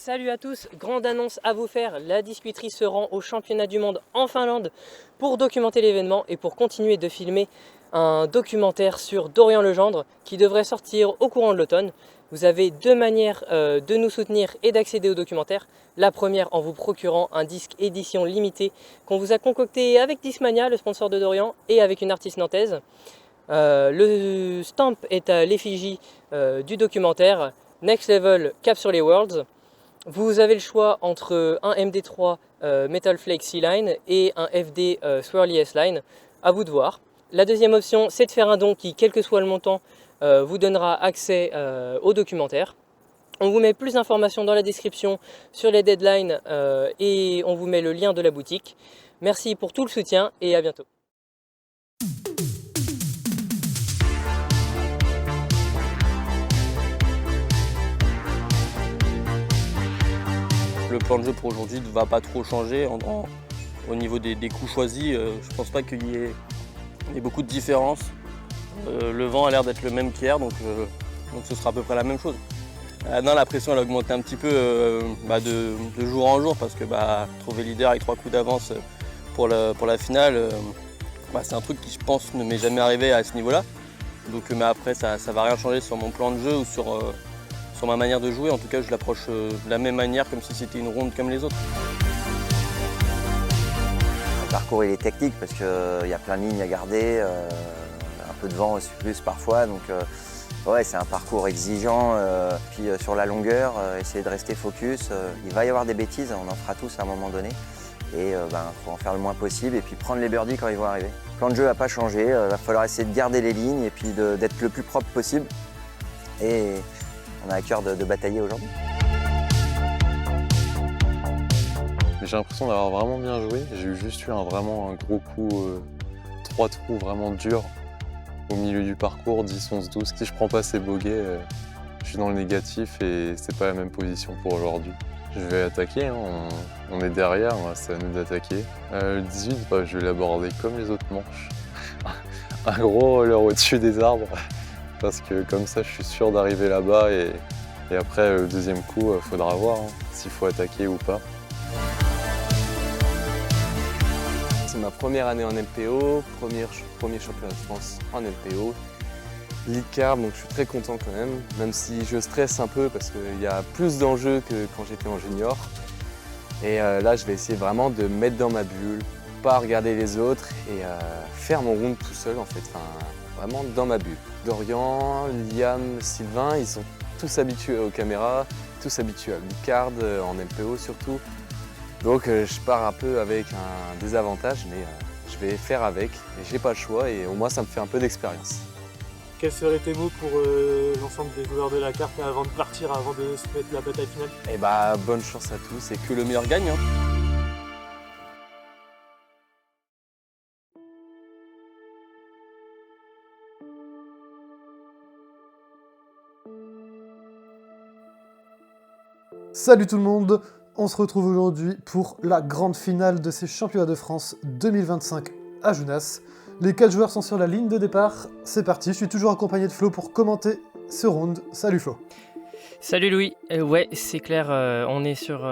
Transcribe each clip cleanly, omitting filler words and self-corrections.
Salut à tous, grande annonce à vous faire, la discuterie se rend au championnat du monde en Finlande pour documenter l'événement et pour continuer de filmer un documentaire sur Dorian Legendre qui devrait sortir au courant de l'automne. Vous avez deux manières de nous soutenir et d'accéder au documentaire. La première en vous procurant un disque édition limitée qu'on vous a concocté avec Discmania, le sponsor de Dorian, et avec une artiste nantaise. Le stamp est à l'effigie du documentaire Next Level Cap sur les Worlds. Vous avez le choix entre un MD3 Metal Flake C-Line et un FD Swirly S-Line. À vous de voir. La deuxième option, c'est de faire un don qui, quel que soit le montant, vous donnera accès au documentaire. On vous met plus d'informations dans la description sur les deadlines et on vous met le lien de la boutique. Merci pour tout le soutien et à bientôt. Le plan de jeu pour aujourd'hui ne va pas trop changer au niveau des coups choisis. Je pense pas qu'il y ait beaucoup de différence. Le vent a l'air d'être le même qu'hier, donc ce sera à peu près la même chose. Non, la pression elle a augmenté un petit peu de jour en jour parce que trouver leader avec 3 coups d'avance pour la finale, c'est un truc qui je pense ne m'est jamais arrivé à ce niveau-là. Donc, mais après ça va rien changer sur mon plan de jeu ou sur ma manière de jouer. En tout cas, je l'approche de la même manière, comme si c'était une ronde comme les autres. Le parcours il est technique parce qu'il y a plein de lignes à garder, un peu de vent aussi plus parfois. Donc ouais, c'est un parcours exigeant. Puis sur la longueur, essayer de rester focus. Il va y avoir des bêtises, on en fera tous à un moment donné. Et faut en faire le moins possible et puis prendre les birdies quand ils vont arriver. Le plan de jeu n'a pas changé, il va falloir essayer de garder les lignes et puis d'être le plus propre possible. Et on a à cœur de batailler aujourd'hui. J'ai l'impression d'avoir vraiment bien joué. J'ai juste eu vraiment un gros coup, 3 trous vraiment durs au milieu du parcours, 10, 11, 12. Si je prends pas ces bogeys, je suis dans le négatif et c'est pas la même position pour aujourd'hui. Je vais attaquer, hein. On est derrière, c'est à nous d'attaquer. Le 18, je vais l'aborder comme les autres manches. Un gros roller au-dessus des arbres. Parce que comme ça, je suis sûr d'arriver là-bas et après, le deuxième coup, il faudra voir s'il faut attaquer ou pas. C'est ma première année en MPO, premier championnat de France en MPO. Lead card, donc je suis très content quand même si je stresse un peu parce qu'il y a plus d'enjeux que quand j'étais en junior. Et là, je vais essayer vraiment de me mettre dans ma bulle, pas regarder les autres et faire mon round tout seul en fait. Vraiment dans ma bulle. Dorian, Liam, Sylvain, ils sont tous habitués aux caméras, tous habitués à l'e-card, en MPO surtout. Donc je pars un peu avec un désavantage, mais je vais faire avec et j'ai pas le choix et au moins ça me fait un peu d'expérience. Quels seraient tes mots pour l'ensemble des joueurs de la carte avant de partir, avant de se mettre la bataille finale? Et bonne chance à tous et Que le meilleur gagne. Salut tout le monde, on se retrouve aujourd'hui pour la grande finale de ces championnats de France 2025 à Jounas. Les 4 joueurs sont sur la ligne de départ, c'est parti, je suis toujours accompagné de Flo pour commenter ce round. Salut Flo. Salut Louis, ouais c'est clair, on est sur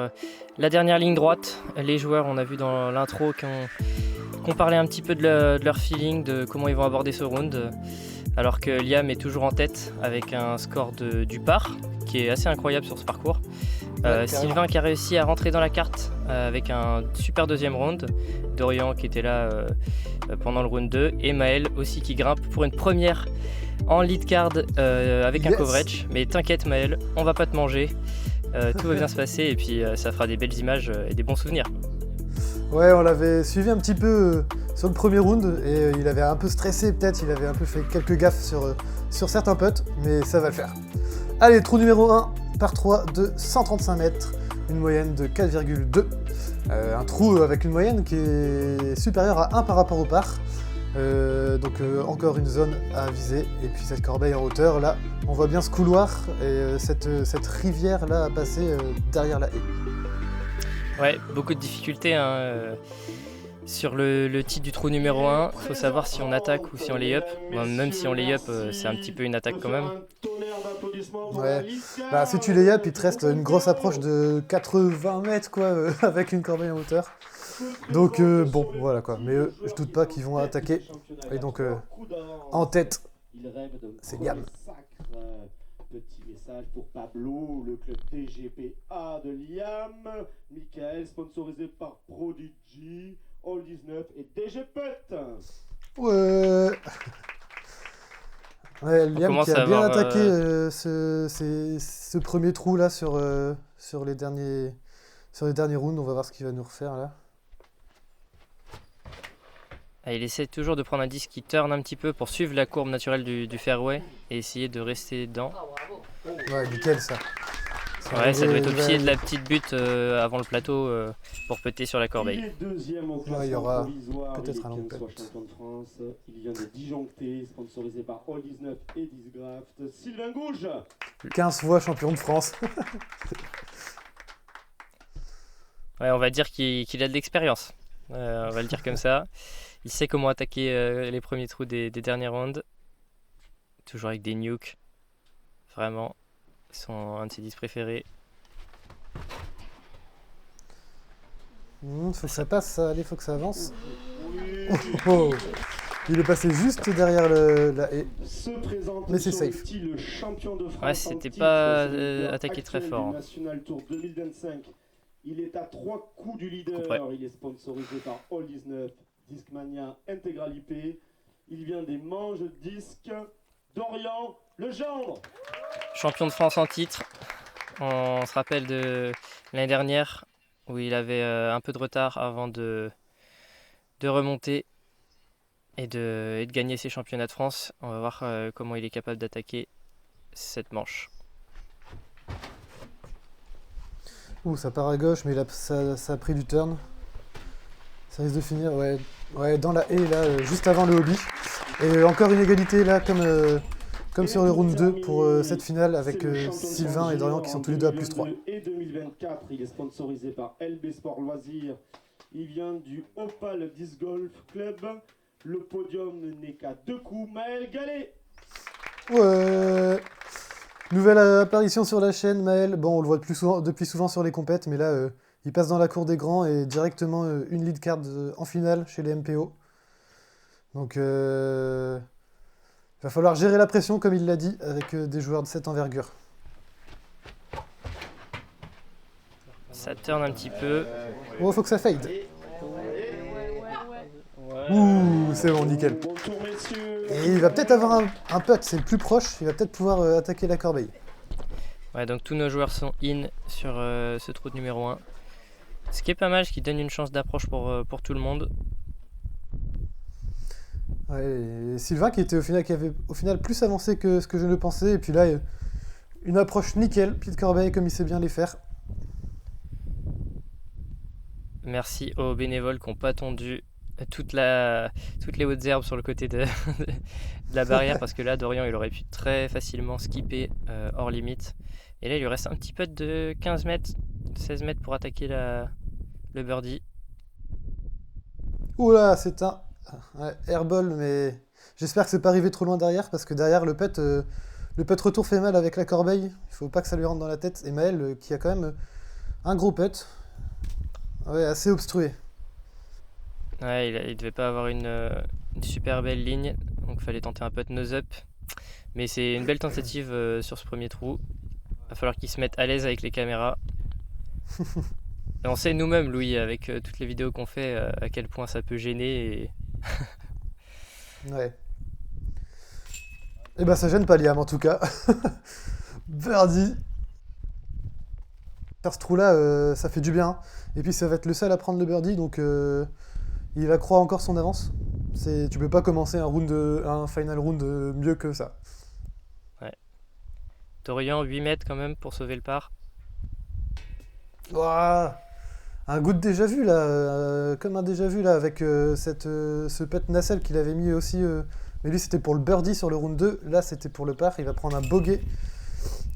la dernière ligne droite. Les joueurs, on a vu dans l'intro qu'on parlait un petit peu de leur feeling, de comment ils vont aborder ce round. Alors que Liam est toujours en tête avec un score du par, qui est assez incroyable sur ce parcours. Sylvain qui a réussi à rentrer dans la carte avec un super deuxième round. Dorian qui était là pendant le round 2. Et Maël aussi qui grimpe pour une première en lead card avec un coverage. Mais t'inquiète Maël, on va pas te manger. Tout va bien se passer et puis ça fera des belles images et des bons souvenirs. Ouais, on l'avait suivi un petit peu sur le premier round et il avait un peu stressé peut-être, il avait un peu fait quelques gaffes sur certains putts, mais ça va le faire. Allez, trou numéro 1, par 3 de 135 mètres, une moyenne de 4,2. Un trou avec une moyenne qui est supérieure à 1 par rapport au par. Donc encore une zone à viser. Et puis cette corbeille en hauteur, là, on voit bien ce couloir et cette rivière là à passer derrière la haie. Ouais, beaucoup de difficultés. Sur le titre du trou numéro 1, il faut savoir si on attaque ou si on lay-up. Bon, même si on lay-up, c'est un petit peu une attaque quand même. Ouais. Bah, si tu lay-up, il te reste une grosse approche de 80 mètres quoi, avec une corbeille en hauteur. Donc bon, voilà quoi. Mais je doute pas qu'ils vont attaquer. Et donc en tête, c'est Liam. Petit message pour Pablo, le club TGPA de Liam. Michael, sponsorisé par Prodigy, All 19 et DG Pet. Ouais. Ouais, Liam qui a bien attaqué ce premier trou là sur les derniers rounds. On va voir ce qu'il va nous refaire là. Ah, il essaie toujours de prendre un disque qui turn un petit peu pour suivre la courbe naturelle du fairway et essayer de rester dedans. Ouais, nickel ça. Ouais, ça doit être au pied de la petite butte avant le plateau pour péter sur la corbeille. Ouais, il y aura peut-être un long putt. Il vient de disjoncter, sponsorisé par All 19 et Discraft. Sylvain Gouge. 15 fois champion de France. Ouais, on va dire qu'il a de l'expérience. On va le dire comme ça. Il sait comment attaquer les premiers trous des derniers rounds. Toujours avec des nukes. Vraiment, un de ses 10 préférés. Faut que ça passe, ça. Allez, faut que ça avance. Oh. Il est passé juste derrière la haie. Mais c'est safe. Ouais, c'était pas attaqué très fort. Il est à 3 coups du leader. Il est sponsorisé par All 19, Discmania Intégral IP. Il vient des manches disques d'Orient Legendre. Champion de France en titre. On se rappelle de l'année dernière où il avait un peu de retard avant de remonter et de gagner ses championnats de France. On va voir comment il est capable d'attaquer cette manche. Ouh, ça part à gauche, mais ça a pris du turn. Ça risque de finir ouais, dans la haie, là, juste avant le hobby. Et encore une égalité, là, comme sur le round 2 pour cette finale, avec Sylvain et Dorian qui sont tous les deux à plus 3. Et 2024, il est sponsorisé par LB Sport Loisirs. Il vient du Opal Disc Golf Club. Le podium n'est qu'à 2 coups. Maël Gallet. Ouais. Nouvelle apparition sur la chaîne, Maël. Bon, on le voit depuis souvent sur les compètes, mais là, il passe dans la cour des grands et directement une lead card en finale chez les MPO. Donc, il va falloir gérer la pression, comme il l'a dit, avec des joueurs de cette envergure. Ça turn un petit peu. Oh, faut que ça fade. Ouh, c'est bon, nickel. Et il va peut-être avoir un putt, c'est le plus proche, il va peut-être pouvoir attaquer la corbeille. Ouais, donc tous nos joueurs sont in sur ce trou de numéro 1. Ce qui est pas mal, ce qui donne une chance d'approche pour tout le monde. Ouais, et Sylvain qui avait au final plus avancé que ce que je ne pensais, et puis là, une approche nickel, pied de corbeille comme il sait bien les faire. Merci aux bénévoles qui n'ont pas tondu toutes les hautes herbes sur le côté de la barrière parce que là Dorian il aurait pu très facilement skipper hors limite et là il lui reste un petit putt de 15 mètres 16 mètres pour attaquer le birdie. Oula, c'est un airball, mais j'espère que c'est pas arrivé trop loin derrière parce que derrière le putt retour fait mal avec la corbeille, il faut pas que ça lui rentre dans la tête. Et Maël qui a quand même un gros putt, ouais, assez obstrué. Ouais, il devait pas avoir une super belle ligne, donc il fallait tenter un putt nose-up. Mais c'est une belle tentative sur ce premier trou. Il va falloir qu'il se mette à l'aise avec les caméras. Et on sait nous-mêmes, Louis, avec toutes les vidéos qu'on fait, à quel point ça peut gêner. Ouais. Et ben ça gêne pas Liam en tout cas. Birdie. Faire ce trou-là, ça fait du bien. Et puis ça va être le seul à prendre le birdie, donc... il accroît encore son avance. Tu peux pas commencer un final round mieux que ça. Ouais. Dorian, 8 mètres quand même pour sauver le par. Ouah, un goût de déjà vu là, comme un déjà vu là avec ce putt nacelle qu'il avait mis aussi. Mais lui c'était pour le birdie sur le round 2. Là c'était pour le par. Il va prendre un bogey.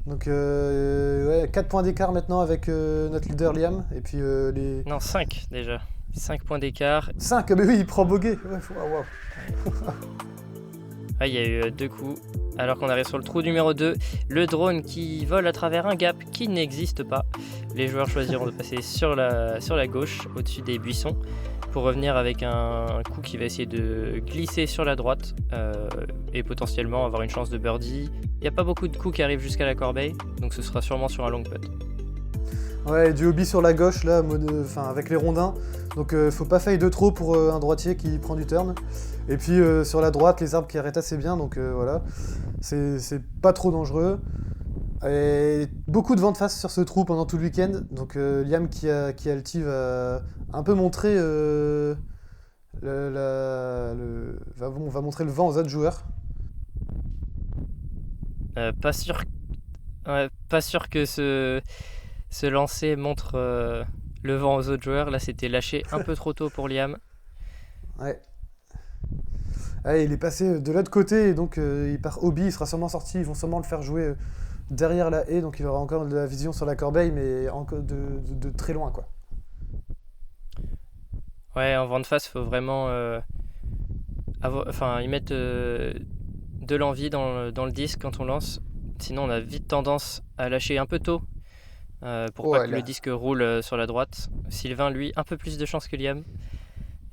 Donc ouais, 4 points d'écart maintenant avec notre leader Liam. Et puis les... Non, 5 déjà. 5 points d'écart. 5, mais oui, il prend bogey. Ouais, wow. Ah, il y a eu 2 coups. Alors qu'on arrive sur le trou numéro 2, le drone qui vole à travers un gap qui n'existe pas. Les joueurs choisiront de passer sur la gauche, au-dessus des buissons, pour revenir avec un coup qui va essayer de glisser sur la droite et potentiellement avoir une chance de birdie. Il n'y a pas beaucoup de coups qui arrivent jusqu'à la corbeille, donc ce sera sûrement sur un long putt. Ouais, du hobby sur la gauche, là, avec les rondins. Donc faut pas faille de trop pour un droitier qui prend du turn. Et puis sur la droite, les arbres qui arrêtent assez bien, donc voilà. C'est pas trop dangereux. Et beaucoup de vent de face sur ce trou pendant tout le week-end. Donc Liam qui a le tee va un peu montrer va montrer le vent aux autres joueurs. Pas sûr que ce lancer montre le vent aux autres joueurs. Là, c'était lâché un peu trop tôt pour Liam. Ouais. Ah, il est passé de l'autre côté, et donc il part hobby, il sera sûrement sorti. Ils vont sûrement le faire jouer derrière la haie, donc il aura encore de la vision sur la corbeille, mais encore de très loin, quoi. Ouais, en vent de face, il faut vraiment y mettre de l'envie dans le disque quand on lance. Sinon, on a vite tendance à lâcher un peu tôt pour pas que le disque roule sur la droite. Sylvain, lui, un peu plus de chance que Liam.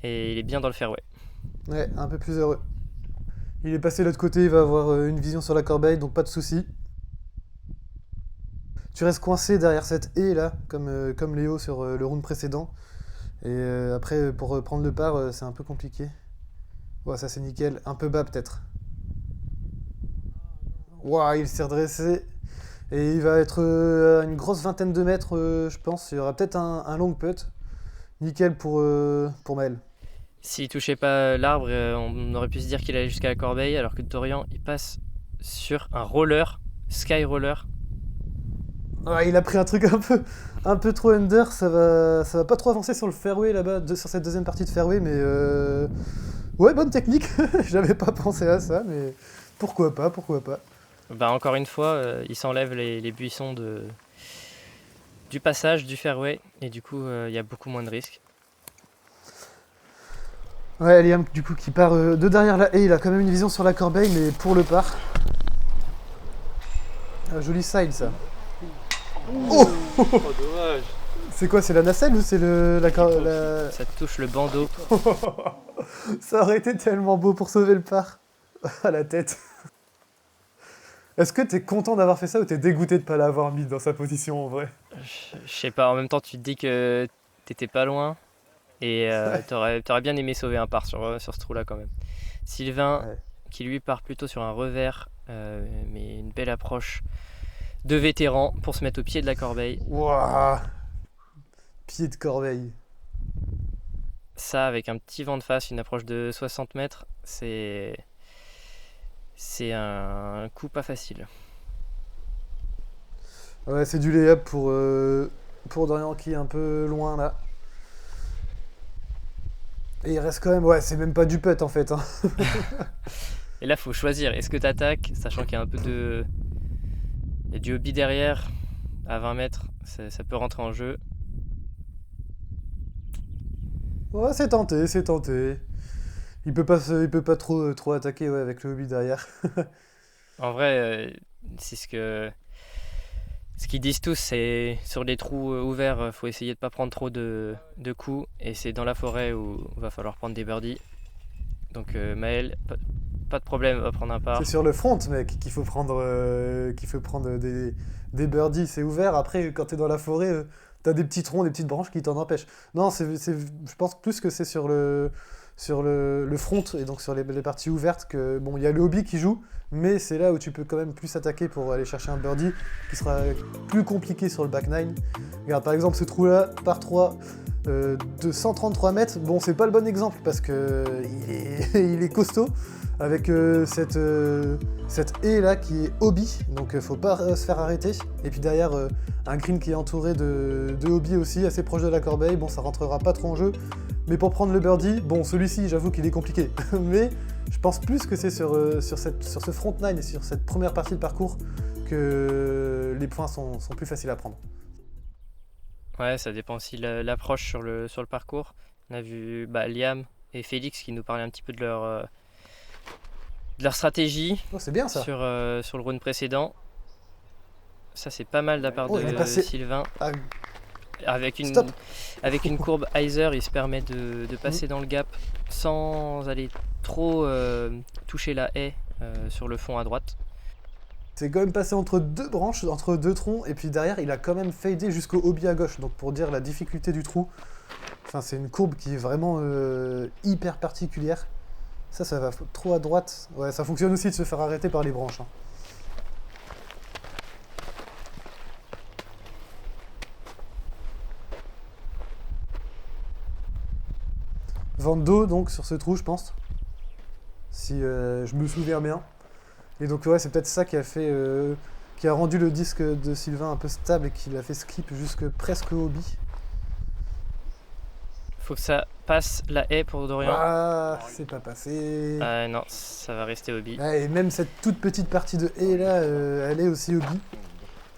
Et il est bien dans le fairway. Ouais, un peu plus heureux. Il est passé de l'autre côté, il va avoir une vision sur la corbeille, donc pas de soucis. Tu restes coincé derrière cette haie là, comme Léo sur le round précédent. Et après, pour prendre le par, c'est un peu compliqué. Ouais, ça c'est nickel. Un peu bas peut-être. Waouh, il s'est redressé. Et il va être à une grosse vingtaine de mètres, je pense. Il y aura peut-être un long putt. Nickel pour Maël. S'il touchait pas l'arbre, on aurait pu se dire qu'il allait jusqu'à la corbeille, alors que Dorian, il passe sur un roller, sky roller. Ouais, il a pris un truc un peu trop under, ça va pas trop avancer sur le fairway là-bas, sur cette deuxième partie de fairway, mais ouais, bonne technique. J'avais pas pensé à ça, mais pourquoi pas. Bah, encore une fois, il s'enlève les buissons du passage du fairway, et du coup, il y a beaucoup moins de risques. Ouais, Liam, du coup, qui part de derrière la haie, il a quand même une vision sur la corbeille, mais pour le par. Ah, joli side, ça. Oh, dommage. C'est quoi, c'est la nacelle ou c'est Ça touche le bandeau. Ça aurait été tellement beau pour sauver le par. À la tête. Est-ce que t'es content d'avoir fait ça ou t'es dégoûté de pas l'avoir mis dans sa position en vrai? Je sais pas, en même temps, tu te dis que t'étais pas loin. Et t'aurais bien aimé sauver un par sur ce trou-là quand même. Sylvain, ouais, qui lui part plutôt sur un revers, mais une belle approche de vétéran pour se mettre au pied de la corbeille. Waouh, pied de corbeille. Ça, avec un petit vent de face, une approche de 60 mètres, c'est un coup pas facile. Ouais, c'est du lay-up pour Dorian qui est un peu loin là. Et il reste quand même, ouais, c'est même pas du putt en fait. Hein. Et là, faut choisir. Est-ce que tu attaques, sachant qu'il y a un peu il y a du hobby derrière, à 20 mètres, ça peut rentrer en jeu. Ouais, c'est tenté. Il peut pas trop attaquer, ouais, avec le hobby derrière. En vrai, c'est ce qu'ils disent tous, c'est sur les trous ouverts, faut essayer de pas prendre trop de coups, et c'est dans la forêt où il va falloir prendre des birdies. Donc Maël, pas de problème, va prendre un par. C'est sur le front, mec, qu'il faut prendre des birdies, c'est ouvert. Après, quand t'es dans la forêt, t'as des petits troncs, des petites branches qui t'en empêchent. Non, je pense plus que c'est sur le front, et donc sur les parties ouvertes, que bon, il y a le hobby qui joue, mais c'est là où tu peux quand même plus attaquer pour aller chercher un birdie qui sera plus compliqué sur le back 9. Regarde, par exemple, ce trou-là, par 3 de 133 mètres, bon, c'est pas le bon exemple parce que il est costaud avec cette haie là qui est hobby, donc faut pas se faire arrêter. Et puis derrière, un green qui est entouré de hobby aussi, assez proche de la corbeille. Bon, ça rentrera pas trop en jeu. Mais pour prendre le birdie, bon, celui-ci, j'avoue qu'il est compliqué. Mais je pense plus que c'est sur ce front 9 et sur cette première partie de parcours que les points sont plus faciles à prendre. Ouais, ça dépend aussi l'approche sur le parcours. On a vu Liam et Félix qui nous parlaient un petit peu de leur stratégie Oh, c'est bien ça. sur le round précédent. Ça, c'est pas mal de la part Oh, il est de passé. Sylvain. Ah, Avec Stop. une courbe Heiser, il se permet de passer dans le gap sans aller trop toucher la haie sur le fond à droite. c'est quand même passé entre deux branches, entre deux troncs, et puis derrière, il a quand même fadé jusqu'au hobby à gauche. Donc pour dire la difficulté du trou, enfin, c'est une courbe qui est vraiment hyper particulière. Ça va trop à droite. Ouais, ça fonctionne aussi de se faire arrêter par les branches. Hein. Vent d'eau donc sur ce trou, je pense. Si je me souviens bien. Et donc ouais, c'est peut-être ça qui a fait, qui a rendu le disque de Sylvain un peu stable et qui l'a fait skip jusque presque au hobby. Faut que ça passe la haie pour Dorian. Ah, c'est pas passé. Non, ça va rester hobby. Ouais, et même cette toute petite partie de haie là, elle est aussi hobby.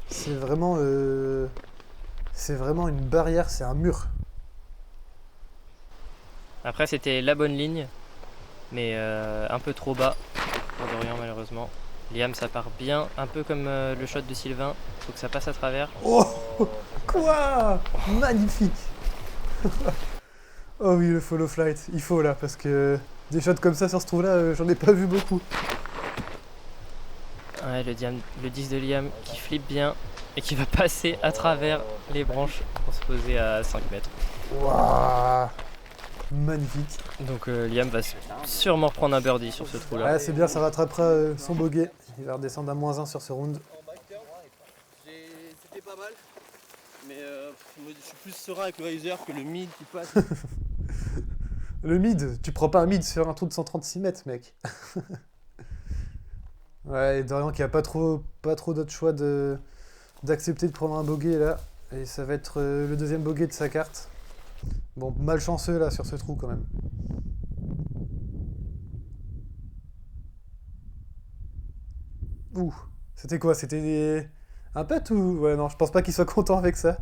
C'est vraiment une barrière, c'est un mur. Après, c'était la bonne ligne, mais un peu trop bas pour Dorian malheureusement. Liam, ça part bien, un peu comme le shot de Sylvain. Faut que ça passe à travers. Oh, quoi, magnifique. Oh oui, le follow flight, il faut là, parce que des shots comme ça sur ce trou-là, j'en ai pas vu beaucoup. Ouais, le 10 de Liam qui flippe bien et qui va passer à travers les branches pour se poser à 5 mètres. Waouh, magnifique. Donc Liam va sûrement reprendre un birdie sur ce trou-là. Ouais, c'est bien, ça rattrapera son bogey. Il va redescendre à -1 sur ce round. C'était pas mal, mais je suis plus serein avec le Heiser que le mid qui passe. Le mid, tu prends pas un mid sur un trou de 136 mètres, mec. Ouais, et Dorian qui a pas trop d'autre choix d'accepter de prendre un bogey là. Et ça va être le deuxième bogey de sa carte. Bon, malchanceux là sur ce trou quand même. Ouh, c'était quoi? C'était un putt ou... Ouais, non, je pense pas qu'il soit content avec ça.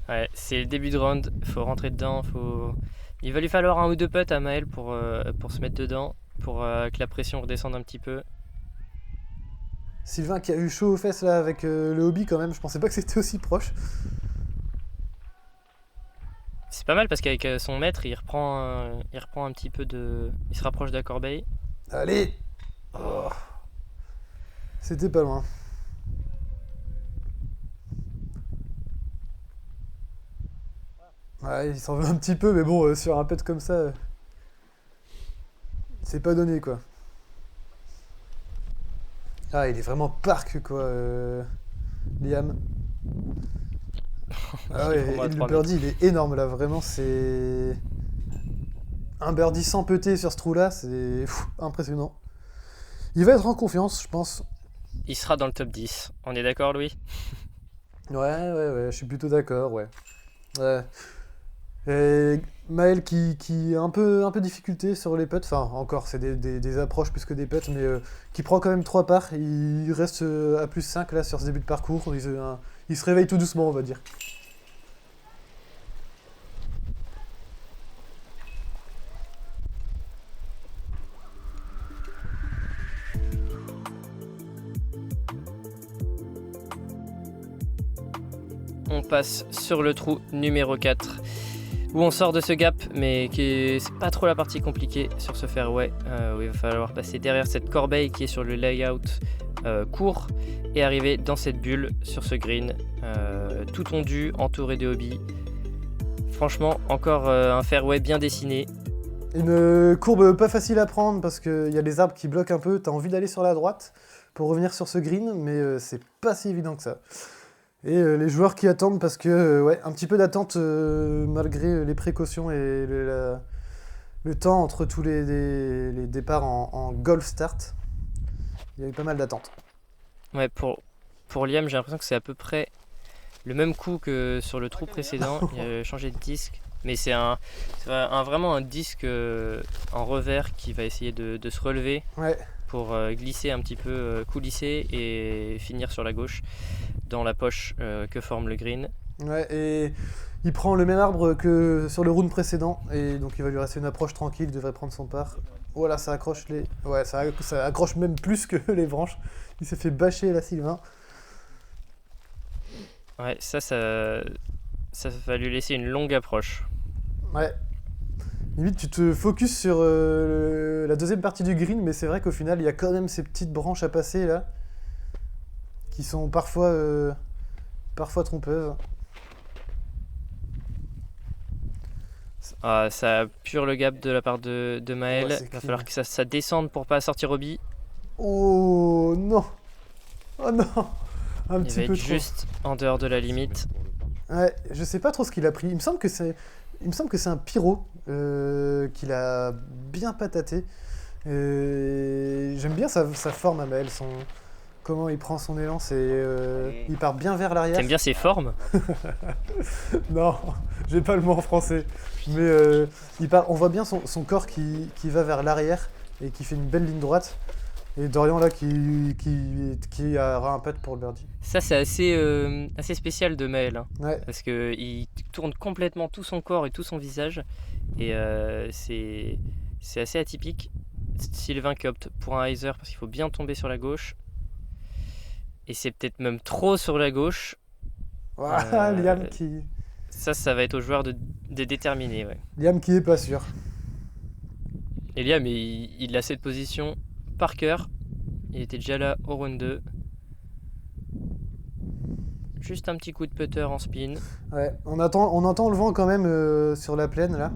Ouais, c'est le début de round, faut rentrer dedans, il va lui falloir un ou deux putts à Maël pour se mettre dedans, pour que la pression redescende un petit peu. Sylvain qui a eu chaud aux fesses là avec le hobby quand même, je pensais pas que c'était aussi proche. C'est pas mal parce qu'avec son maître, il reprend un petit peu de... Il se rapproche de la corbeille. Allez, oh. C'était pas loin. Ouais, il s'en veut un petit peu, mais bon, sur un putt comme ça, c'est pas donné quoi. Ah, il est vraiment park quoi, Liam. Ah ouais, Vraiment à et le 3 birdie il est énorme là, vraiment c'est... Un birdie sans péter sur ce trou là, c'est impressionnant. Il va être en confiance, je pense. Il sera dans le top 10, on est d'accord Louis? Ouais, je suis plutôt d'accord, ouais. Et Maël qui a un peu difficulté sur les putts, enfin encore c'est des approches plus que des putts, mais qui prend quand même 3 parts, il reste à +5 là sur ce début de parcours, il se réveille tout doucement on va dire. On passe sur le trou numéro 4 où on sort de ce gap mais c'est pas trop la partie compliquée sur ce fairway où il va falloir passer derrière cette corbeille qui est sur le layout court et arriver dans cette bulle sur ce green tout tondu, entouré de hobby. Franchement encore un fairway bien dessiné. Une courbe pas facile à prendre parce qu'il y a des arbres qui bloquent un peu, t'as envie d'aller sur la droite pour revenir sur ce green mais c'est pas si évident que ça. Et les joueurs qui attendent parce que, ouais, un petit peu d'attente malgré les précautions et le temps entre tous les départs en golf start. Il y a eu pas mal d'attente. Ouais, pour Liam, j'ai l'impression que c'est à peu près le même coup que sur le trou précédent. Il a changé de disque, mais c'est vraiment un disque en revers qui va essayer de se relever. Ouais. Pour glisser un petit peu, coulisser et finir sur la gauche dans la poche que forme le green. Ouais, et Il prend le même arbre que sur le round précédent, et donc il va lui rester une approche tranquille, il devrait prendre son par. Voilà, ça accroche les... Ouais, ça accroche même plus que les branches. Il s'est fait bâcher là, Sylvain. Ouais, ça va lui laisser une longue approche. Ouais. Limite, tu te focuses sur la deuxième partie du green, mais c'est vrai qu'au final, il y a quand même ces petites branches à passer là, qui sont parfois trompeuses. Ah, ça pure le gap de la part de Maël. Ouais, c'est Il va clean. falloir que ça descende pour pas sortir au bi. Oh non! Oh non! Un Il petit va peu être trop. juste en dehors de la limite. Ouais, je sais pas trop ce qu'il a pris. Il me semble que c'est un pyro qu'il a bien pataté. J'aime bien sa forme à Maël, comment il prend son élan. Il part bien vers l'arrière. T'aimes bien ses formes? Non, j'ai pas le mot en français. Mais on voit bien son corps qui va vers l'arrière et qui fait une belle ligne droite. Et Dorian là qui aura un putt pour le birdie. Ça, c'est assez spécial de Maël. Hein, Ouais, parce qu'il tourne complètement tout son corps et tout son visage. Et c'est assez atypique. Sylvain qui opte pour un hyzer parce qu'il faut bien tomber sur la gauche. Et c'est peut-être même trop sur la gauche. voilà, Liam Ça va être au joueur de déterminer. Ouais. Liam qui est pas sûr. Et Liam, il a cette position par cœur. Il était déjà là au round 2. Juste un petit coup de putter en spin. Ouais, on entend le vent quand même sur la plaine là.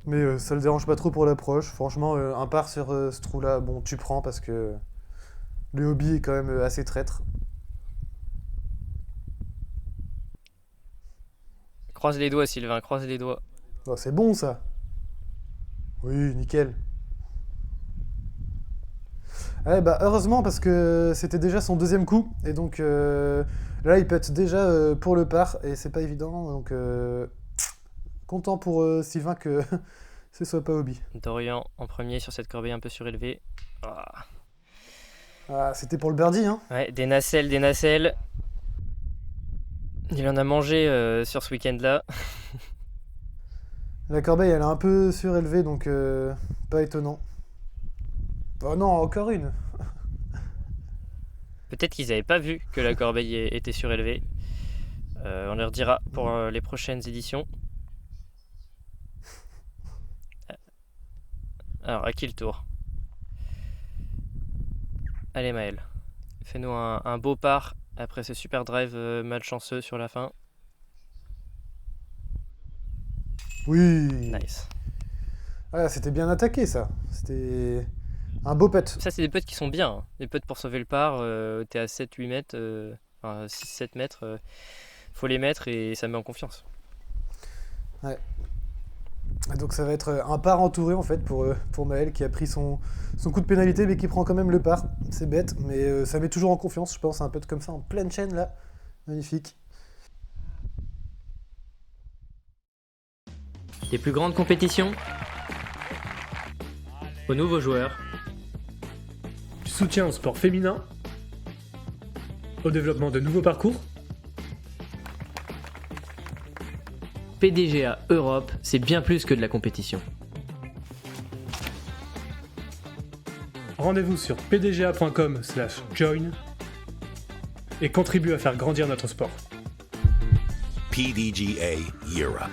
Mais ça le dérange pas trop pour l'approche. Franchement, un par sur ce trou-là, bon, tu prends parce que le hobby est quand même assez traître. Croise les doigts, Sylvain, croise les doigts. Oh, c'est bon ça. Oui, nickel. Ouais, bah heureusement parce que c'était déjà son deuxième coup et donc là il pète déjà pour le par et c'est pas évident donc content pour Sylvain que ce soit pas hobby. Dorian en premier sur cette corbeille un peu surélevée. Ah. Ah, c'était pour le birdie hein. Ouais, des nacelles, des nacelles. Il en a mangé sur ce week-end-là. La corbeille elle est un peu surélevée donc pas étonnant. Oh non, encore une. Peut-être qu'ils n'avaient pas vu que la corbeille était surélevée. On leur dira pour les prochaines éditions. Alors, à qui le tour? Allez Maël, fais-nous un beau par après ce super drive malchanceux sur la fin. Oui. Nice. Ah, c'était bien attaqué ça. C'était un beau putt. Ça, c'est des putts qui sont bien. Hein. Des putts pour sauver le par. T'es à 7-8 mètres, enfin 6-7 mètres. Faut les mettre et ça met en confiance. Donc ça va être un par entouré en fait pour Maël qui a pris son coup de pénalité mais qui prend quand même le par. C'est bête mais ça met toujours en confiance je pense, un putt comme ça en pleine chaîne là. Magnifique. Les plus grandes compétitions aux nouveaux joueurs. Du soutien au sport féminin, au développement de nouveaux parcours. PDGA Europe, c'est bien plus que de la compétition. Rendez-vous sur pdga.com/join et contribue à faire grandir notre sport. PDGA Europe.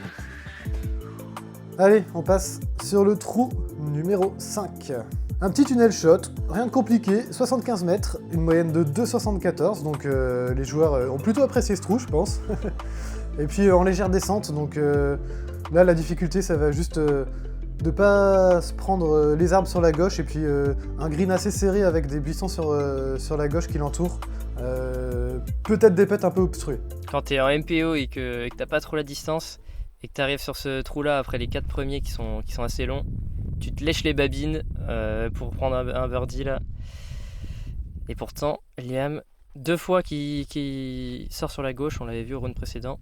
Allez, on passe sur le trou numéro 5. Un petit tunnel shot, rien de compliqué, 75 mètres, une moyenne de 2,74, donc les joueurs ont plutôt apprécié ce trou, je pense. Et puis en légère descente, donc là la difficulté ça va juste de pas se prendre les arbres sur la gauche et puis un green assez serré avec des buissons sur la gauche qui l'entourent. Peut-être des putts un peu obstrués. Quand t'es en MPO et que t'as pas trop la distance et que t'arrives sur ce trou-là après les 4 premiers qui sont assez longs, tu te lèches les babines pour prendre un birdie là. Et pourtant, Liam, 2 fois qui sort sur la gauche, on l'avait vu au round précédent.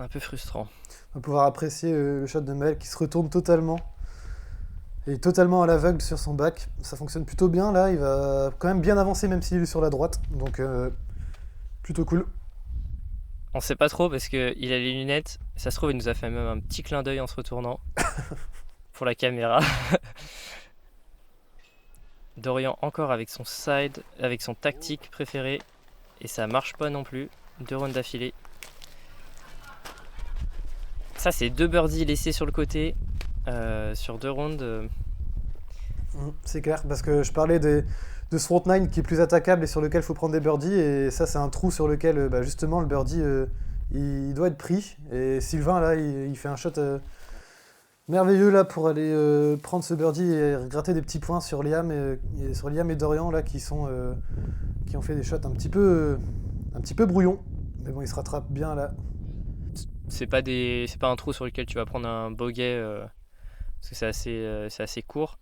Un peu frustrant. On va pouvoir apprécier le shot de Maël qui se retourne totalement. Et totalement à l'aveugle sur son back. Ça fonctionne plutôt bien là, il va quand même bien avancer même s'il est sur la droite. Donc plutôt cool. On sait pas trop parce qu'il a les lunettes. Ça se trouve, il nous a fait même un petit clin d'œil en se retournant pour la caméra. Dorian encore avec son side, avec son tactique préféré. Et ça marche pas non plus. 2 rounds d'affilée. Ça, c'est 2 birdies laissés sur le côté sur 2 rounds. C'est clair, parce que je parlais de ce front 9 qui est plus attaquable et sur lequel il faut prendre des birdies, et ça c'est un trou sur lequel justement le birdie il doit être pris. Et Sylvain là il fait un shot merveilleux là pour aller prendre ce birdie et gratter des petits points sur Liam et Dorian là qui ont fait des shots un petit peu brouillons, mais bon ils se rattrapent bien là. C'est pas un trou sur lequel tu vas prendre un bogey parce que c'est assez court.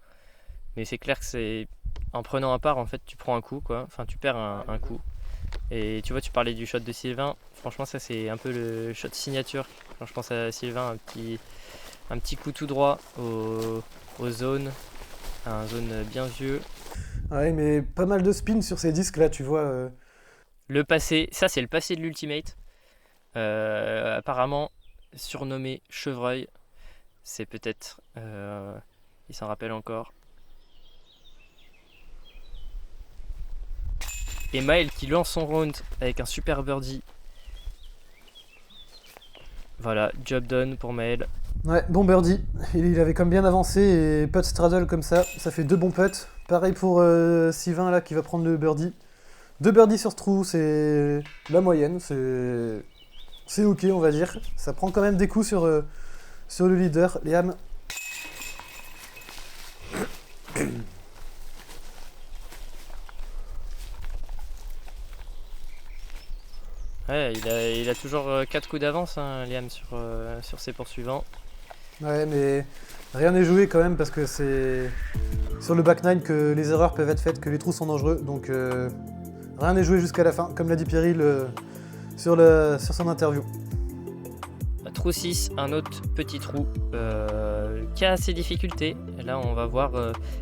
Mais c'est clair que c'est en prenant un par en fait tu prends un coup quoi. Enfin tu perds un coup. Et tu vois, tu parlais du shot de Sylvain. Franchement ça c'est un peu le shot signature. Quand je pense à Sylvain, un petit coup tout droit aux zones. Un zone bien vieux. Ouais, mais pas mal de spin sur ces disques là, tu vois. Le passé, ça c'est le passé de l'Ultimate. Apparemment surnommé Chevreuil. C'est peut-être... il s'en rappelle encore. Et Maël qui lance son round avec un super birdie. Voilà, job done pour Maël. Ouais, bon birdie. Il avait comme bien avancé et putt straddle comme ça fait 2 bons putts. Pareil pour Sylvain là qui va prendre le birdie. 2 birdies sur ce trou, c'est la moyenne, c'est ok on va dire. Ça prend quand même des coups sur le leader, Liam. Ouais, il a toujours 4 coups d'avance, hein, Liam, sur ses poursuivants. Ouais, mais rien n'est joué quand même parce que c'est sur le back nine que les erreurs peuvent être faites, que les trous sont dangereux. Donc rien n'est joué jusqu'à la fin, comme l'a dit Pierril sur son interview. Trou 6, un autre petit trou qui a ses difficultés. Et là, on va voir,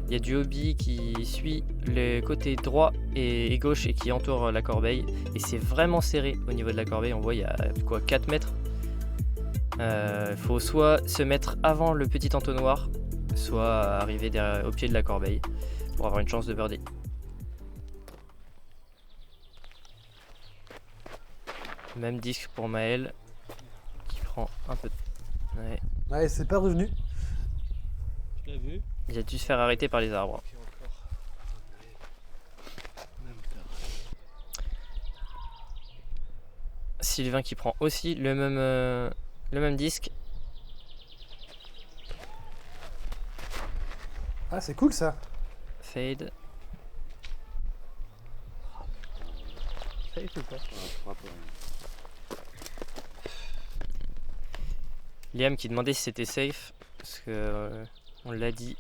il y a du hobby qui suit les côtés droit et gauche et qui entoure la corbeille. Et c'est vraiment serré au niveau de la corbeille. On voit, il y a quoi, 4 mètres. Il faut soit se mettre avant le petit entonnoir, soit arriver au pied de la corbeille pour avoir une chance de birdie. Même disque pour Maël. Un peu. Ouais, c'est pas revenu. Tu l'as vu ? Il a dû se faire arrêter par les arbres. Sylvain qui prend aussi le même disque. Ah, c'est cool ça. Fade. Fade ou pas ? Liam qui demandait si c'était safe, parce que on l'a dit,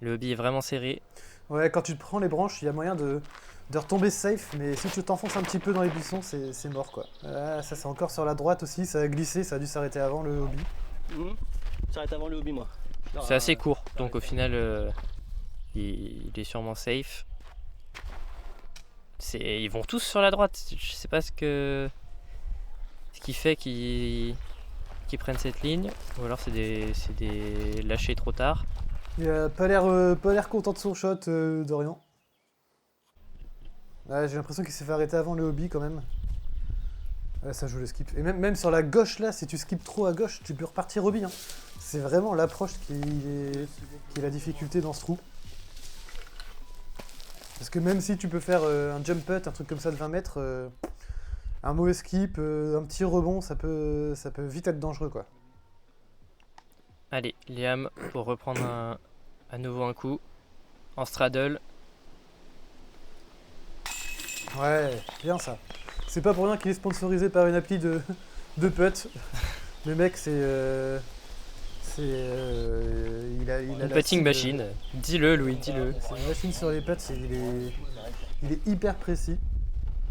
le hobby est vraiment serré. Ouais, quand tu te prends les branches, il y a moyen de retomber safe, mais si tu t'enfonces un petit peu dans les buissons, c'est mort quoi. Ah, ça c'est encore sur la droite aussi, ça a glissé, ça a dû s'arrêter avant le hobby. Ça s'arrête avant le hobby moi. C'est assez court, donc au final il est sûrement safe. Ils vont tous sur la droite, je sais pas ce qui fait qu'ils prennent cette ligne, ou alors c'est des lâchés trop tard. Il a pas l'air content de son shot, Dorian. Ouais, j'ai l'impression qu'il s'est fait arrêter avant le hobby quand même. Ouais, ça joue le skip. Et même sur la gauche là, si tu skips trop à gauche, tu peux repartir hobby. Hein. C'est vraiment l'approche qui est la difficulté dans ce trou. Parce que même si tu peux faire un jump putt, un truc comme ça de 20 mètres, un mauvais skip, un petit rebond, ça peut vite être dangereux quoi. Allez, Liam pour reprendre à nouveau un coup en straddle. Ouais, bien ça. C'est pas pour rien qu'il est sponsorisé par une appli de putt. Le mec, il a une putting machine. Dis-le, Louis, dis-le. C'est une machine sur les putts. Il est hyper précis.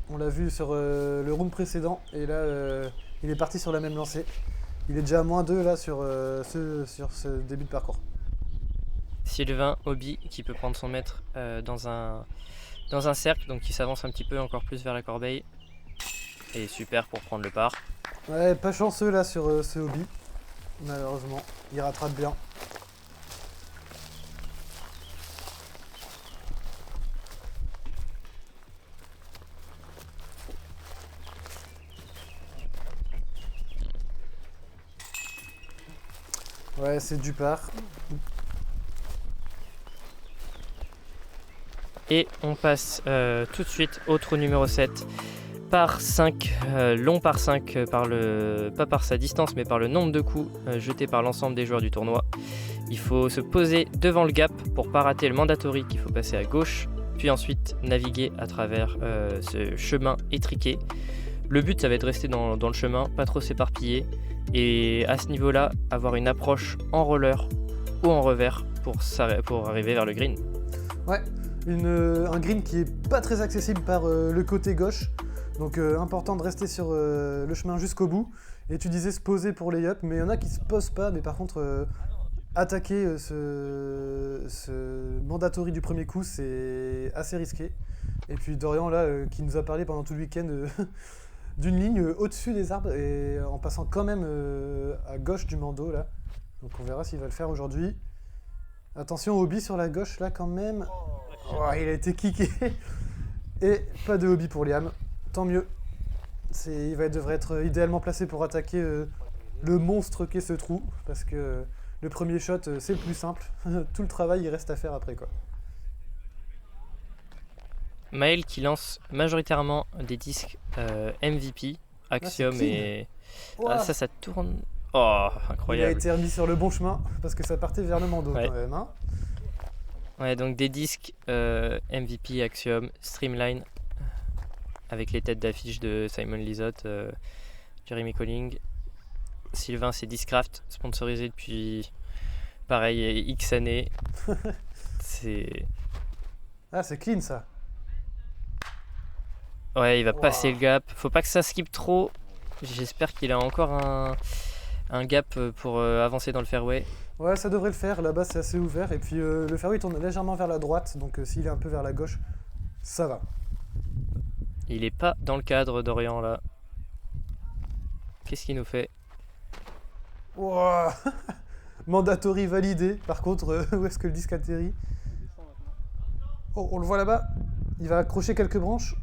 On l'a vu sur le round précédent et là, il est parti sur la même lancée. Il est déjà à -2 là sur ce début de parcours. Sylvain hobby qui peut prendre son mètre dans un cercle, donc il s'avance un petit peu encore plus vers la corbeille. est super pour prendre le par. Ouais, pas chanceux là sur ce hobby, malheureusement. Il rattrape bien. Ouais, c'est du par. Et on passe tout de suite au trou numéro 7. Par 5, long par 5, pas par sa distance, mais par le nombre de coups jetés par l'ensemble des joueurs du tournoi. Il faut se poser devant le gap pour pas rater le mandatory qu'il faut passer à gauche, puis ensuite naviguer à travers ce chemin étriqué. Le but, ça va être de rester dans le chemin, pas trop s'éparpiller, et à ce niveau-là, avoir une approche en roller ou en revers pour arriver vers le green. Ouais, un green qui est pas très accessible par le côté gauche. Donc important de rester sur le chemin jusqu'au bout. Et tu disais se poser pour les up, mais il y en a qui se posent pas, mais par contre attaquer ce mandatory du premier coup, c'est assez risqué. Et puis Dorian là qui nous a parlé pendant tout le week-end d'une ligne au-dessus des arbres et en passant quand même à gauche du mando là. Donc on verra s'il va le faire aujourd'hui. Attention hobby sur la gauche là quand même. Oh, il a été kické. Et pas de hobby pour Liam. Tant mieux. Il devrait être idéalement placé pour attaquer le monstre qu'est ce trou. Parce que le premier shot, c'est le plus simple. Tout le travail, il reste à faire après, quoi. Maël qui lance majoritairement des disques MVP, Axiom et... Wow. Ah, ça tourne... Oh, Il a incroyable. été remis sur le bon chemin parce que ça partait vers le mando Ouais. quand même. Hein. Ouais, donc des disques MVP, Axiom, Streamline, avec les têtes d'affiche de Simon Lizotte, Jeremy Colling. Sylvain, c'est Discraft, sponsorisé depuis, pareil, X années. C'est... Ah, c'est clean ça. Ouais, il va Wow. passer le gap. Faut pas que ça skip trop. J'espère qu'il a encore un gap pour avancer dans le fairway. Ouais, ça devrait le faire. Là-bas, c'est assez ouvert. Et puis le fairway tourne légèrement vers la droite. Donc s'il est un peu vers la gauche, ça va. Il est pas dans le cadre d'Orient là. Qu'est-ce qu'il nous fait? Wow. Mandatory validé. Par contre, où est-ce que le disque atterrit? Oh, on le voit là-bas. Il va accrocher quelques branches.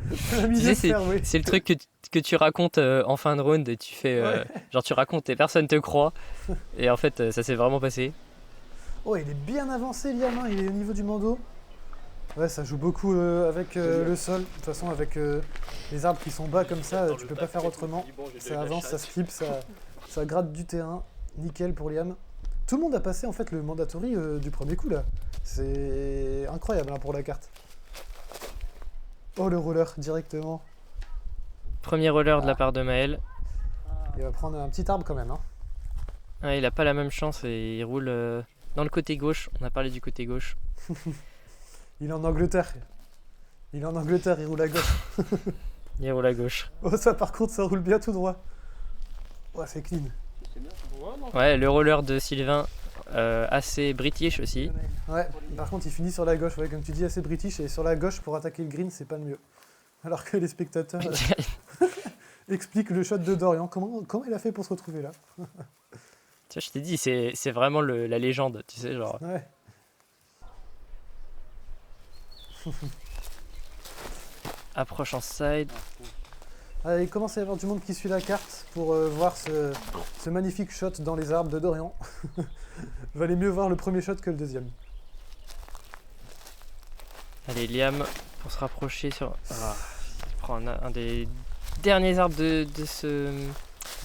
Tu sais, c'est le truc que tu racontes en fin de round et tu fais Ouais. genre tu racontes et personne te croit et en fait ça s'est vraiment passé. Oh, il est bien avancé, Liam, hein, il est au niveau du mando. Ouais, ça joue beaucoup avec le sol. De toute façon, avec les arbres qui sont bas comme ça, tu peux pas faire autrement. Ça avance, ça skip, ça gratte du terrain. Nickel pour Liam. Tout le monde a passé en fait le mandatory du premier coup là. C'est incroyable hein, pour la carte. Oh, le roller directement. Premier roller de la part de Maël. Il va prendre un petit arbre quand même. Hein. Ouais, il a pas la même chance et il roule dans le côté gauche. On a parlé du côté gauche. Il est en Angleterre. Il roule à gauche. Il roule à gauche. Oh, ça par contre, ça roule bien tout droit. Ouais, c'est clean. Ouais, le roller de Sylvain assez british aussi. Ouais, par contre, il finit sur la gauche, ouais, comme tu dis, assez british. Et sur la gauche, pour attaquer le green, c'est pas le mieux. Alors que les spectateurs expliquent le shot de Dorian. Comment il a fait pour se retrouver là? Tu vois, je t'ai dit, c'est vraiment la légende, tu sais, genre. Ouais. Approche en side. Ah, il commence à y avoir du monde qui suit la carte pour voir ce magnifique shot dans les arbres de Dorian. Valait mieux voir le premier shot que le deuxième. Allez, Liam, pour se rapprocher sur... Ah, il prend un des derniers arbres de cette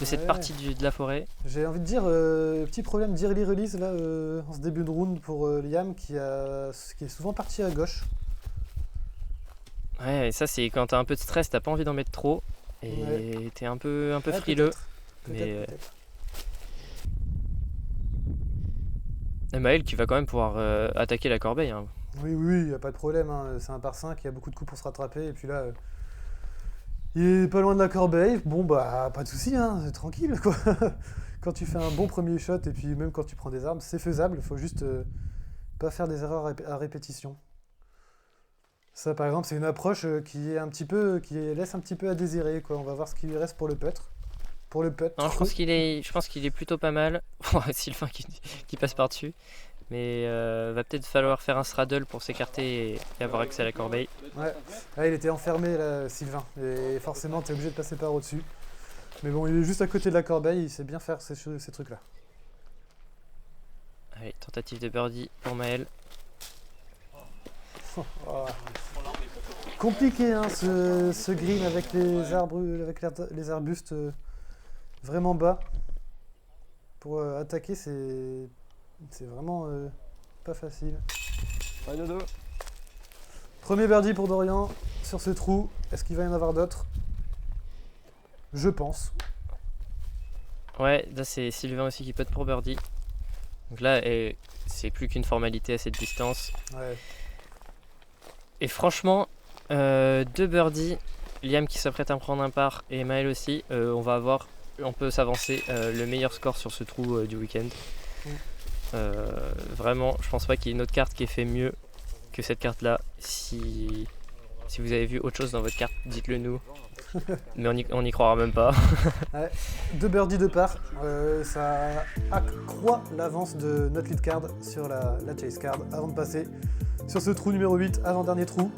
Ouais. partie de la forêt. J'ai envie de dire, petit problème d'early release là, en ce début de round pour Liam qui est souvent parti à gauche. Ouais, et ça c'est quand t'as un peu de stress, t'as pas envie d'en mettre trop. Et Ouais. t'es un peu Ouais, frileux. Peut-être. Et Maël qui va quand même pouvoir attaquer la corbeille. Hein. Oui, il n'y a pas de problème. Hein. C'est un par 5, il y a beaucoup de coups pour se rattraper. Et puis là, il est pas loin de la corbeille. Bon, bah, pas de souci, hein. C'est tranquille, quoi. Quand tu fais un bon premier shot, et puis même quand tu prends des arbres, c'est faisable. Il faut juste pas faire des erreurs à répétition. Ça, par exemple, c'est une approche qui laisse un petit peu à désirer, quoi. On va voir ce qu'il lui reste pour le putt. Pour le putt. Non, je pense qu'il est plutôt pas mal. Sylvain qui passe par-dessus. Mais va peut-être falloir faire un straddle pour s'écarter et avoir accès à la corbeille. Ouais. Ah, il était enfermé là, Sylvain. Et forcément, t'es obligé de passer par au-dessus. Mais bon, il est juste à côté de la corbeille, il sait bien faire ces trucs-là. Allez, tentative de birdie pour Maël. Oh. Compliqué hein, ce green avec les arbres, avec les arbustes vraiment bas. Pour attaquer, c'est vraiment pas facile. Premier birdie pour Dorian sur ce trou. Est-ce qu'il va y en avoir d'autres? Je pense. Ouais, là c'est Sylvain aussi qui putt pour birdie. Donc là, c'est plus qu'une formalité à cette distance. Ouais. Et franchement, 2 birdies, Liam qui s'apprête à me prendre un par et Maël aussi, on peut s'avancer le meilleur score sur ce trou du week-end. Vraiment, je pense pas qu'il y ait une autre carte qui ait fait mieux que cette carte-là. Si vous avez vu autre chose dans votre carte, dites-le nous. Mais on n'y croira même pas. Ouais. 2 birdies de part, ça accroît l'avance de notre lead card sur la chase card avant de passer sur ce trou numéro 8, avant-dernier trou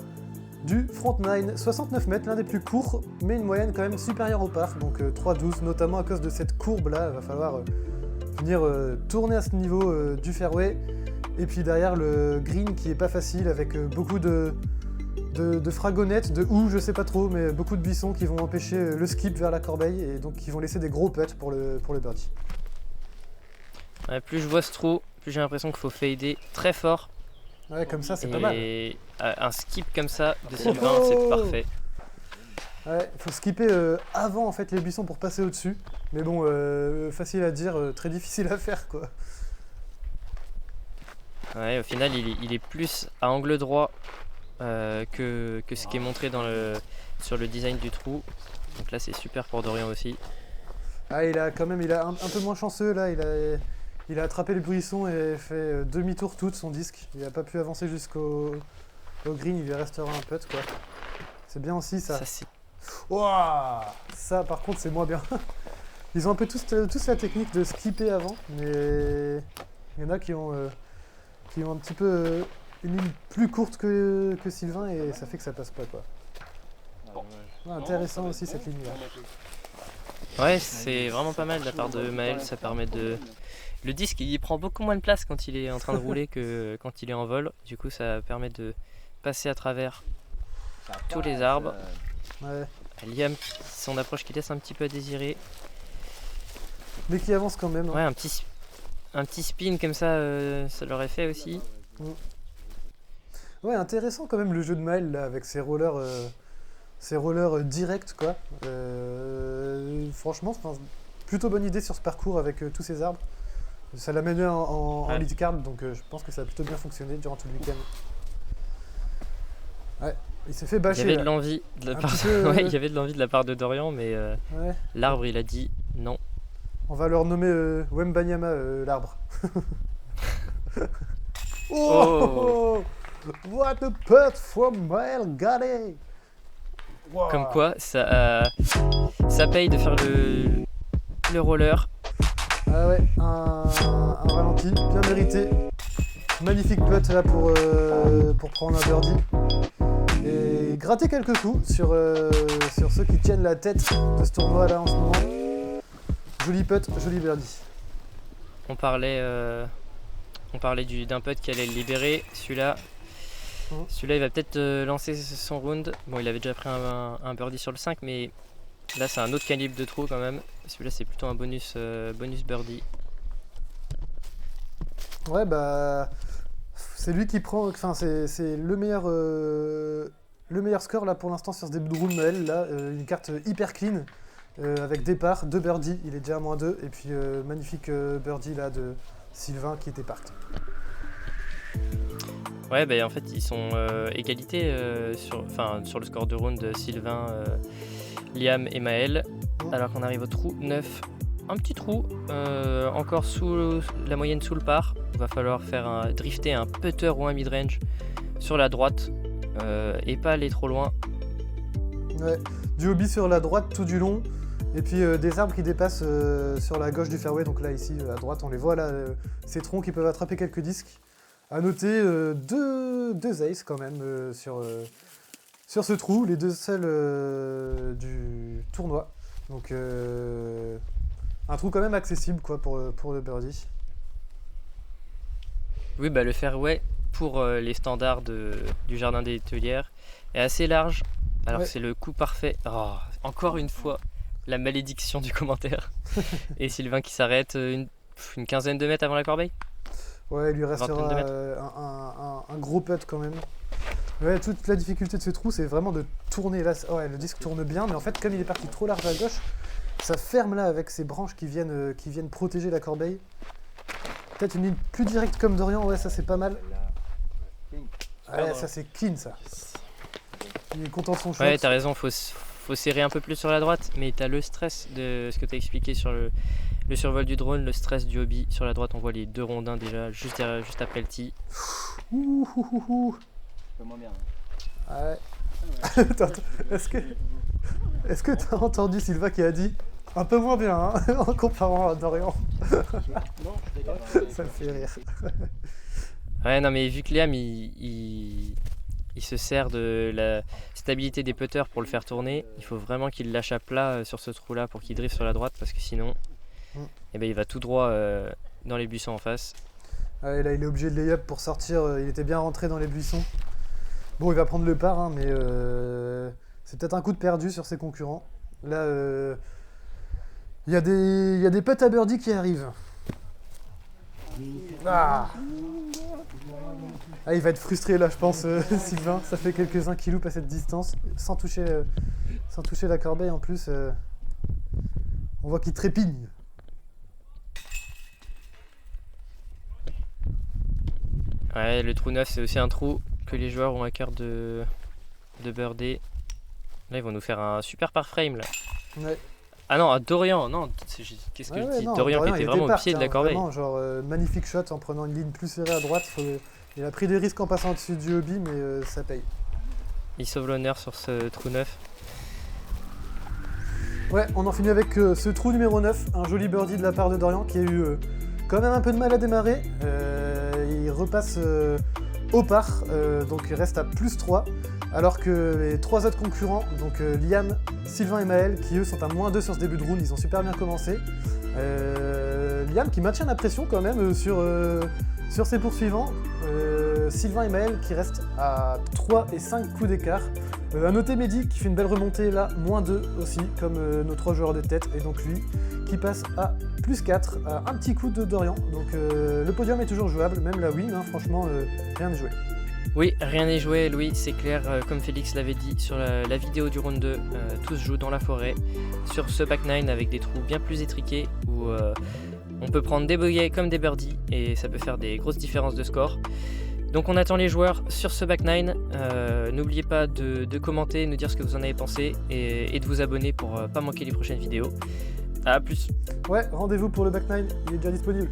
du front 9, 69 mètres, l'un des plus courts, mais une moyenne quand même supérieure au par, donc 3,12, notamment à cause de cette courbe là, il va falloir venir tourner à ce niveau du fairway, et puis derrière le green qui est pas facile avec beaucoup de fragonnettes, de houx, je sais pas trop, mais beaucoup de buissons qui vont empêcher le skip vers la corbeille, et donc qui vont laisser des gros putts pour le birdie. Ouais, plus je vois ce trou, plus j'ai l'impression qu'il faut fader très fort. Ouais, comme ça, c'est pas mal. Et un skip comme ça de Sylvain, c'est parfait. Ouais, il faut skipper avant en fait les buissons pour passer au-dessus. Mais bon, facile à dire, très difficile à faire quoi. Ouais, au final, il est plus à angle droit que ce qui est montré sur le design du trou. Donc là, c'est super pour Dorian aussi. Ah, il a un peu moins chanceux là. Il a attrapé les buissons et fait demi-tour tout de son disque. Il n'a pas pu avancer jusqu'au green, il lui restera un putt quoi. C'est bien aussi ça. Ouah, ça par contre c'est moins bien. Ils ont un peu tous la technique de skipper avant, mais il y en a qui ont un petit peu une ligne plus courte que Sylvain et ça fait que ça passe pas quoi. Ouais, intéressant aussi cette ligne là. Ouais, c'est vraiment pas mal de la part de Maël, ça permet de... Le disque il prend beaucoup moins de place quand il est en train de rouler que quand il est en vol, du coup ça permet de passer à travers tous les arbres. Ouais. Liam, son approche qui laisse un petit peu à désirer. Mais qui avance quand même. Hein. Ouais, un petit spin comme ça, ça l'aurait fait aussi. Ouais, intéressant quand même le jeu de Maël là, avec ses rollers directs quoi. Franchement, plutôt bonne idée sur ce parcours avec tous ces arbres. Ça l'a mené en lead card, donc je pense que ça a plutôt bien fonctionné durant tout le week-end. Ouais, il s'est fait bâcher. Il y avait de l'envie de la part de Dorian, mais l'arbre il a dit non. On va leur nommer Wembanyama l'arbre. Oh, what a putt from Maël Galley. Wow. Comme quoi, ça paye de faire le roller. Ah ouais, un ralenti, bien mérité. Magnifique putt là pour prendre un birdie. Et gratter quelques coups sur ceux qui tiennent la tête de ce tournoi là en ce moment. Joli putt, joli birdie. On parlait d'un putt qui allait le libérer. Celui-là, il va peut-être lancer son round. Bon, il avait déjà pris un birdie sur le 5, mais là c'est un autre calibre de trou quand même. Celui-là c'est plutôt un bonus birdie. Ouais bah c'est lui qui prend, enfin c'est le meilleur score là pour l'instant sur ce début de round Maël là, une carte hyper clean avec départ, 2 birdies, il est déjà à -2 et puis magnifique birdie là de Sylvain qui était part. Ouais bah en fait ils sont égalité sur le score de round Sylvain, Liam et Maël, alors qu'on arrive au trou 9. Un petit trou, encore sous la moyenne sous le par. Il va falloir drifter un putter ou un mid-range sur la droite et pas aller trop loin. Ouais. Du hobby sur la droite tout du long. Et puis des arbres qui dépassent sur la gauche du fairway. Donc là, ici, à droite, on les voit là. Ces troncs qui peuvent attraper quelques disques. À noter deux aces quand même sur ce trou. Les deux seuls du tournoi. Donc un trou quand même accessible quoi, pour le birdie. Oui, bah, le fairway, pour les standards du jardin des Tellières, est assez large. Alors Ouais. c'est le coup parfait. Oh, encore une fois, la malédiction du commentaire. Et Sylvain qui s'arrête une quinzaine de mètres avant la corbeille. Ouais, il lui Vingtaine de restera mètres. un gros putt quand même. Ouais, toute la difficulté de ce trou, c'est vraiment de tourner. Là, ouais, le disque tourne bien, mais en fait, comme il est parti trop large à gauche, ça ferme là avec ces branches qui viennent protéger la corbeille. Peut-être une ligne plus directe comme Dorian, ouais, ça c'est pas mal. Ouais, ça c'est clean ça. Il est content de son shot. Ouais, t'as raison, faut serrer un peu plus sur la droite, mais t'as le stress de ce que t'as expliqué sur le survol du drone, le stress du hobby. Sur la droite, on voit les deux rondins déjà, juste après le tee. Ouh, ouh, ouh, ouh. moins bien. Ouais. Attends, est-ce que t'as entendu Sylvain qui a dit un peu moins bien hein, en comparant à Dorian? Ça me fait rire. Ouais, non, mais vu que Liam, il se sert de la stabilité des putters pour le faire tourner, il faut vraiment qu'il lâche à plat sur ce trou-là pour qu'il drive sur la droite, parce que sinon, eh ben, il va tout droit dans les buissons en face. Ouais, là, il est obligé de lay-up pour sortir. Il était bien rentré dans les buissons. Bon, il va prendre le par, hein, mais c'est peut-être un coup de perdu sur ses concurrents. Là, il y a des putts à birdie qui arrivent. Ah, il va être frustré là, je pense, Sylvain. Ça fait quelques-uns qui loupent à cette distance, sans toucher la corbeille en plus. On voit qu'il trépigne. Ouais, le trou neuf, c'est aussi un trou que les joueurs ont à cœur de birder. Là, ils vont nous faire un super par frame là. Ouais. Ah non, à Dorian, non, qu'est-ce que je dis? Dorian qui était vraiment au pied de la corbeille. Vraiment, genre magnifique shot en prenant une ligne plus serrée à droite. Il a pris des risques en passant au-dessus du hobby, mais ça paye. Il sauve l'honneur sur ce trou neuf. Ouais, on en finit avec ce trou numéro 9, un joli birdie de la part de Dorian qui a eu quand même un peu de mal à démarrer. Il repasse au par, donc il reste à plus 3. Alors que les trois autres concurrents, donc Liam, Sylvain et Maël, qui eux sont à moins 2 sur ce début de round, ils ont super bien commencé. Liam qui maintient la pression quand même sur ses poursuivants. Sylvain et Maël qui restent à 3 et 5 coups d'écart. À noter Mehdi qui fait une belle remontée là, moins 2 aussi, comme nos 3 joueurs de tête, et donc lui qui passe à plus 4, à un petit coup de Dorian. Donc le podium est toujours jouable, même la win, hein, franchement, rien n'est joué. Oui, rien n'est joué, Louis, c'est clair, comme Félix l'avait dit sur la vidéo du round 2, tout se joue dans la forêt, sur ce back 9 avec des trous bien plus étriqués, où on peut prendre des bogeys comme des birdies, et ça peut faire des grosses différences de score. Donc on attend les joueurs sur ce back 9, n'oubliez pas de commenter, nous dire ce que vous en avez pensé, et de vous abonner pour pas manquer les prochaines vidéos. A plus. Ouais, rendez-vous pour le back 9, il est déjà disponible.